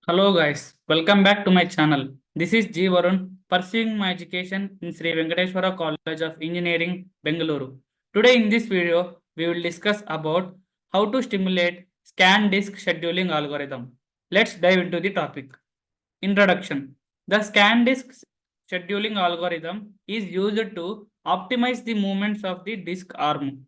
Hello guys, welcome back to my channel. This is G Varun, pursuing my education in Sri Venkateswara College of Engineering, Bengaluru. Today in this video, we will discuss about how to stimulate scan disk scheduling algorithm. Let's dive into the topic. Introduction. The scan disk scheduling algorithm is used to optimize the movements of the disk arm.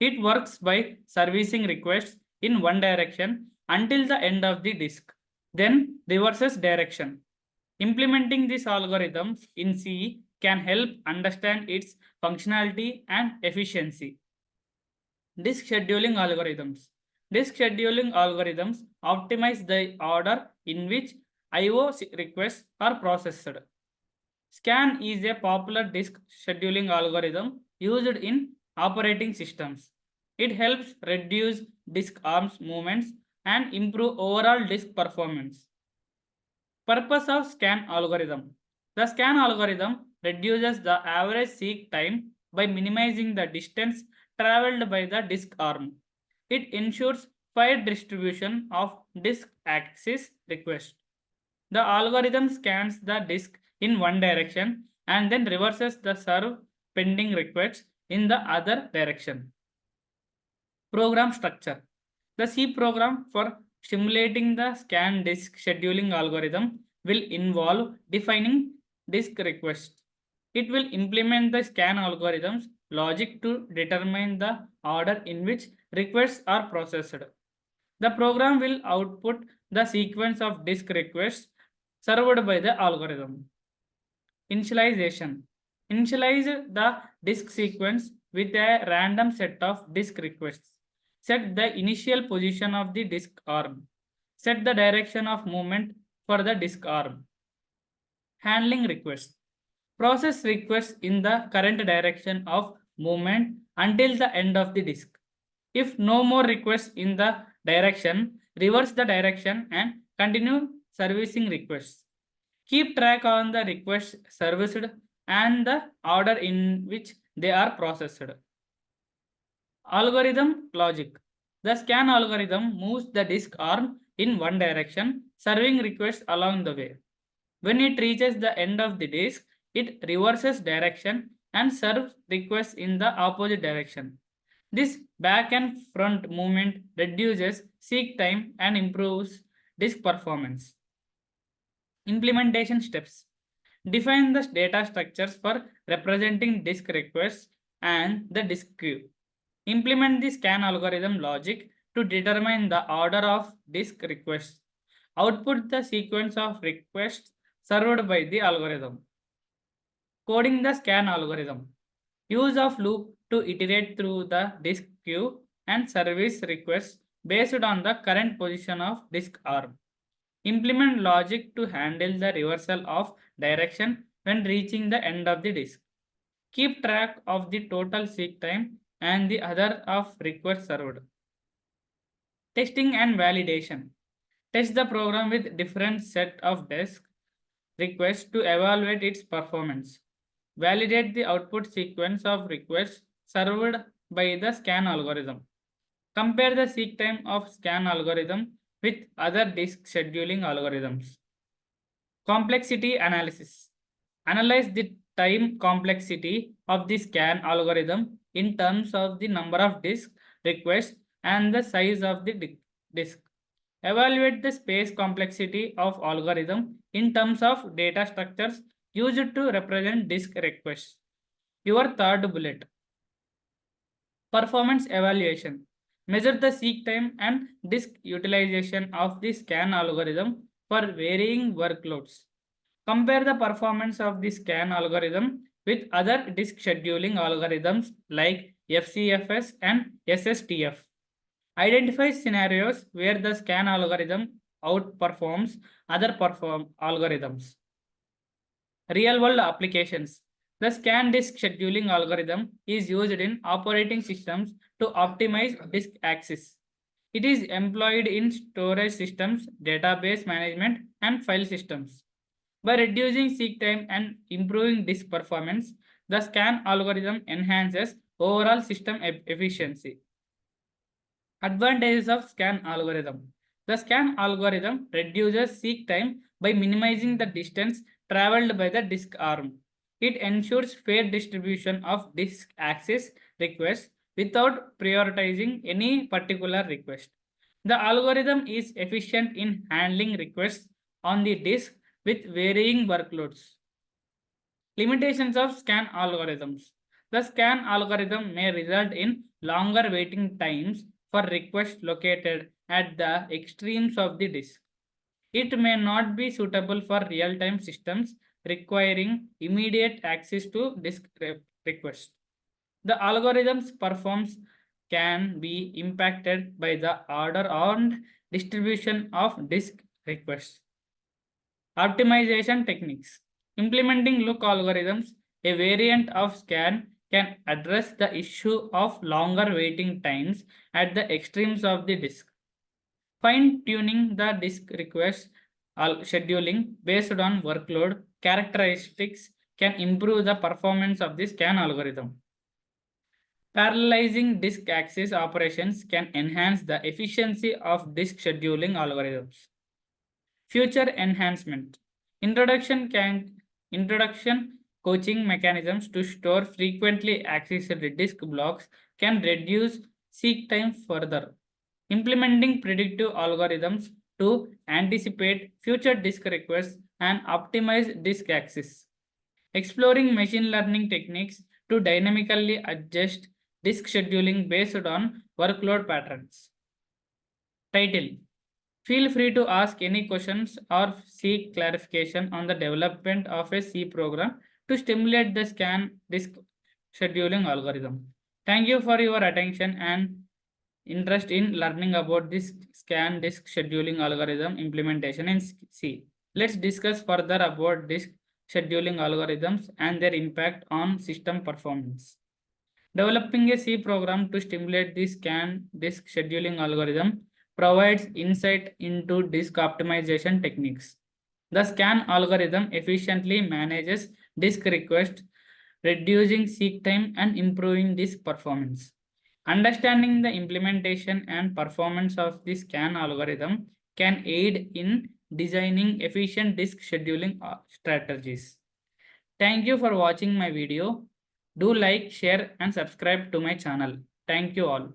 It works by servicing requests in one direction until the end of the disk, then reverses direction. Implementing these algorithms in C can help understand its functionality and efficiency. Disk scheduling algorithms. Disk scheduling algorithms optimize the order in which I/O requests are processed. Scan is a popular disk scheduling algorithm used in operating systems. It helps reduce disk arms movements and improve overall disk performance. Purpose of scan algorithm. The scan algorithm reduces the average seek time by minimizing the distance traveled by the disk arm. It ensures fair distribution of disk access requests. The algorithm scans the disk in one direction and then reverses the serve pending requests in the other direction. Program structure. The C program for simulating the scan disk scheduling algorithm will involve defining disk requests. It will implement the scan algorithm's logic to determine the order in which requests are processed. The program will output the sequence of disk requests served by the algorithm. Initialization. Initialize the disk sequence with a random set of disk requests. Set the initial position of the disk arm. Set the direction of movement for the disk arm. Handling requests. Process requests in the current direction of movement until the end of the disk. If no more requests in the direction, reverse the direction and continue servicing requests. Keep track on the requests serviced and the order in which they are processed. Algorithm logic. The scan algorithm moves the disk arm in one direction, serving requests along the way. When it reaches the end of the disk, it reverses direction and serves requests in the opposite direction. This back and front movement reduces seek time and improves disk performance. Implementation steps. Define the data structures for representing disk requests and the disk queue. Implement the scan algorithm logic to determine the order of disk requests. Output the sequence of requests served by the algorithm. Coding the scan algorithm. Use of loop to iterate through the disk queue and service requests based on the current position of disk arm. Implement logic to handle the reversal of direction when reaching the end of the disk. Keep track of the total seek time and the other of requests served. Testing and validation. Test the program with different set of disk requests to evaluate its performance. Validate the output sequence of requests served by the scan algorithm. Compare the seek time of scan algorithm with other disk scheduling algorithms. Complexity analysis. Analyze the time complexity of the scan algorithm in terms of the number of disk requests and the size of the disk. Evaluate the space complexity of algorithm in terms of data structures used to represent disk requests. Your third bullet. Performance evaluation. Measure the seek time and disk utilization of the scan algorithm for varying workloads. Compare the performance of the scan algorithm with other disk scheduling algorithms like FCFS and SSTF. Identify scenarios where the scan algorithm outperforms other algorithms. Real-world applications. The scan disk scheduling algorithm is used in operating systems to optimize disk access. It is employed in storage systems, database management, and file systems. By reducing seek time and improving disk performance, the scan algorithm enhances overall system efficiency. Advantages of scan algorithm. The scan algorithm reduces seek time by minimizing the distance traveled by the disk arm. It ensures fair distribution of disk access requests without prioritizing any particular request. The algorithm is efficient in handling requests on the disk with varying workloads. Limitations of scan algorithms. The scan algorithm may result in longer waiting times for requests located at the extremes of the disk. It may not be suitable for real-time systems requiring immediate access to disk requests. The algorithm's performance can be impacted by the order and distribution of disk requests. Optimization techniques. Implementing look algorithms, a variant of scan, can address the issue of longer waiting times at the extremes of the disk. Fine-tuning the disk request scheduling based on workload characteristics can improve the performance of the scan algorithm. Parallelizing disk access operations can enhance the efficiency of disk scheduling algorithms. Future enhancement. Introduction coaching mechanisms to store frequently accessed disk blocks can reduce seek time further. Implementing predictive algorithms to anticipate future disk requests and optimize disk access. Exploring machine learning techniques to dynamically adjust disk scheduling based on workload patterns. Title. Feel free to ask any questions or seek clarification on the development of a C program to stimulate the scan disk scheduling algorithm. Thank you for your attention and interest in learning about this scan disk scheduling algorithm implementation in C. Let's discuss further about disk scheduling algorithms and their impact on system performance. Developing a C program to stimulate the scan disk scheduling algorithm provides insight into disk optimization techniques. The scan algorithm efficiently manages disk requests, reducing seek time and improving disk performance. Understanding the implementation and performance of the scan algorithm can aid in designing efficient disk scheduling strategies. Thank you for watching my video. Do like, share and subscribe to my channel. Thank you all.